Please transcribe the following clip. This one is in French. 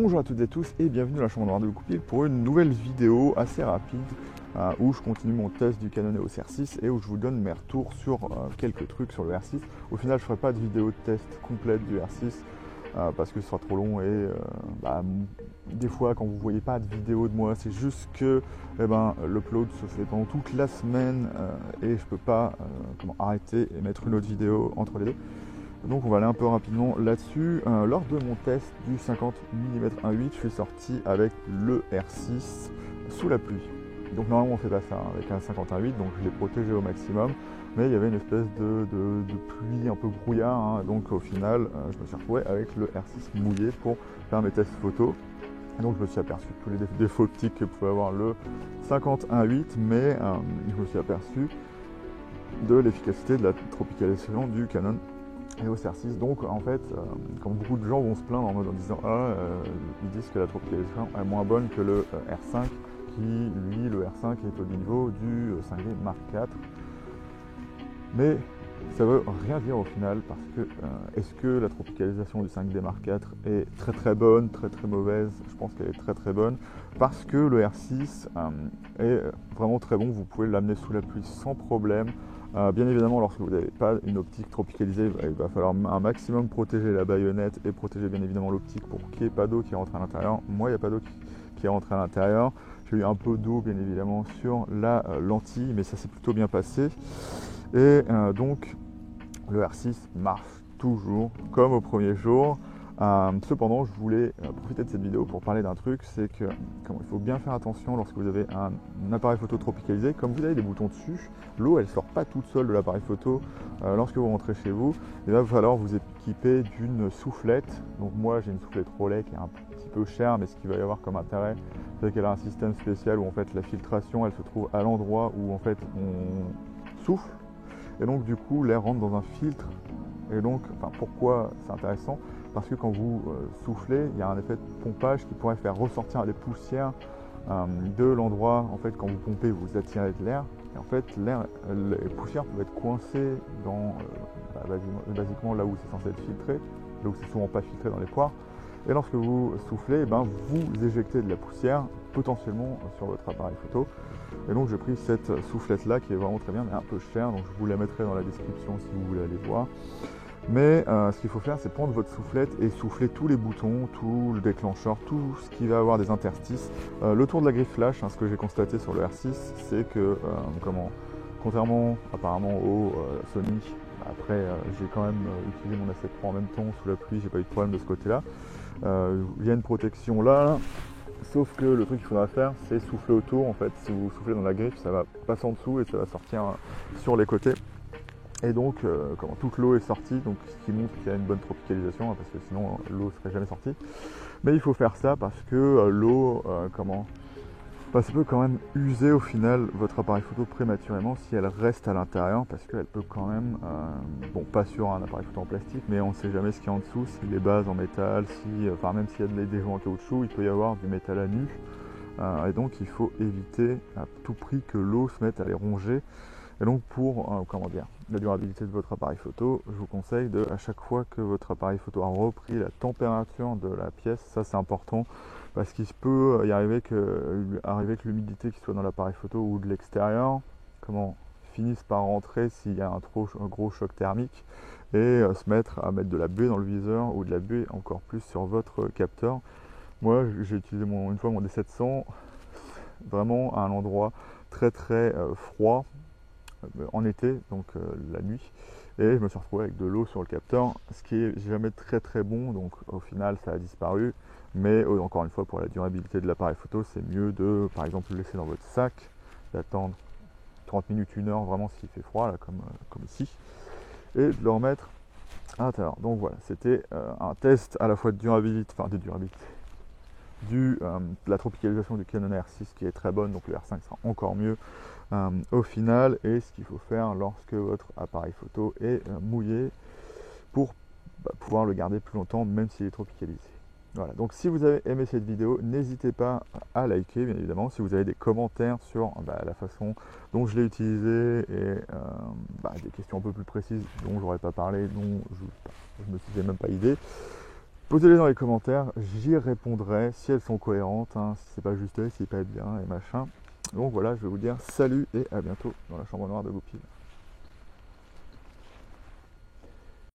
Bonjour à toutes et tous et bienvenue dans la chambre noire de Goupil pour une nouvelle vidéo assez rapide où je continue mon test du Canon EOS R6 et où je vous donne mes retours sur quelques trucs sur le R6. Au final je ne ferai pas de vidéo de test complète du R6 parce que ce sera trop long et des fois quand vous ne voyez pas de vidéo de moi c'est juste que l'upload se fait pendant toute la semaine et je ne peux pas arrêter et mettre une autre vidéo entre les deux. Donc on va aller un peu rapidement là-dessus. Lors de mon test du 50 mm 1.8, je suis sorti avec le R6 sous la pluie. Donc normalement on fait pas ça avec un 50 1.8, donc je l'ai protégé au maximum. Mais il y avait une espèce de pluie un peu brouillard, donc au final je me suis retrouvé avec le R6 mouillé pour faire mes tests photos. Donc je me suis aperçu de tous les défauts optiques que pouvait avoir le 50 1.8, mais je me suis aperçu de l'efficacité de la tropicalisation du Canon EOS R6. Donc en fait, quand beaucoup de gens vont se plaindre en disant ils disent que la tropicalisation est moins bonne que le R5, qui lui, le R5 est au niveau du 5D Mark IV. Mais ça veut rien dire au final parce que est-ce que la tropicalisation du 5D Mark IV est très très bonne, très très mauvaise? Je pense qu'elle est très très bonne parce que le R6 est vraiment très bon, vous pouvez l'amener sous la pluie sans problème. Bien évidemment, lorsque vous n'avez pas une optique tropicalisée, il va falloir un maximum protéger la baïonnette et protéger bien évidemment l'optique pour qu'il n'y ait pas d'eau qui rentre à l'intérieur. Moi, il n'y a pas d'eau qui est rentrée à l'intérieur. J'ai eu un peu d'eau bien évidemment sur la lentille, mais ça s'est plutôt bien passé. Et donc, le R6 marche toujours comme au premier jour. Cependant, je voulais profiter de cette vidéo pour parler d'un truc, c'est que il faut bien faire attention lorsque vous avez un appareil photo tropicalisé. Comme vous avez des boutons dessus, l'eau elle sort pas toute seule de l'appareil photo lorsque vous rentrez chez vous. Il va falloir vous équiper d'une soufflette. Donc moi j'ai une soufflette Rolec qui est un petit peu chère, mais ce qu'il va y avoir comme intérêt, c'est qu'elle a un système spécial où en fait la filtration elle se trouve à l'endroit où en fait on souffle. Et donc du coup l'air rentre dans un filtre. Et donc, pourquoi c'est intéressant? Parce que quand vous soufflez, il y a un effet de pompage qui pourrait faire ressortir les poussières de l'endroit. En fait, quand vous pompez, vous attirez de l'air. Et en fait, les poussières peuvent être coincées dans basiquement là où c'est censé être filtré, là où c'est souvent pas filtré dans les poires. Et lorsque vous soufflez, vous éjectez de la poussière potentiellement sur votre appareil photo. Et donc j'ai pris cette soufflette là qui est vraiment très bien mais un peu chère, donc je vous la mettrai dans la description si vous voulez aller voir. Mais ce qu'il faut faire, c'est prendre votre soufflette et souffler tous les boutons, tout le déclencheur, tout ce qui va avoir des interstices. Le tour de la griffe flash, ce que j'ai constaté sur le R6, c'est que contrairement apparemment au Sony, après j'ai quand même utilisé mon A7 III en même temps sous la pluie, j'ai pas eu de problème de ce côté-là. Il y a une protection là. Sauf que le truc qu'il faudra faire, c'est souffler autour. En fait, si vous soufflez dans la griffe, ça va passer en dessous et ça va sortir sur les côtés. Et donc, toute l'eau est sortie, donc ce qui montre qu'il y a une bonne tropicalisation, parce que sinon l'eau ne serait jamais sortie. Mais il faut faire ça parce que l'eau, ça peut quand même user au final votre appareil photo prématurément si elle reste à l'intérieur, parce qu'elle peut quand même, pas sur un appareil photo en plastique, mais on ne sait jamais ce qu'il y a en dessous, si les bases en métal, même s'il y a des joints en caoutchouc, il peut y avoir du métal à nu. Et donc il faut éviter à tout prix que l'eau se mette à les ronger. Et donc pour la durabilité de votre appareil photo, je vous conseille à chaque fois que votre appareil photo a repris la température de la pièce, ça c'est important, parce qu'il peut y arriver que l'humidité qui soit dans l'appareil photo ou de l'extérieur finisse par rentrer s'il y a un gros choc thermique et se mettre à mettre de la buée dans le viseur ou de la buée encore plus sur votre capteur. Moi j'ai utilisé une fois mon D700 vraiment à un endroit très très froid en été, donc la nuit, et je me suis retrouvé avec de l'eau sur le capteur, ce qui est jamais très très bon, donc au final ça a disparu. Mais encore une fois, pour la durabilité de l'appareil photo, c'est mieux de par exemple le laisser dans votre sac, d'attendre 30 minutes, 1 heure vraiment s'il fait froid là, comme ici, et de le remettre à l'intérieur. Donc voilà, c'était un test à la fois de durabilité, de la tropicalisation du Canon R6 qui est très bonne, donc le R5 sera encore mieux au final, et ce qu'il faut faire lorsque votre appareil photo est mouillé pour pouvoir le garder plus longtemps même s'il est tropicalisé. Voilà, donc si vous avez aimé cette vidéo, n'hésitez pas à liker bien évidemment. Si vous avez des commentaires sur la façon dont je l'ai utilisé et des questions un peu plus précises dont j'aurais pas parlé, dont je me suis fait même pas idée, Posez-les dans les commentaires, j'y répondrai si elles sont cohérentes, hein, si c'est pas juste, si c'est pas bien et machin. Donc voilà, je vais vous dire salut et à bientôt dans la chambre noire de Goupil.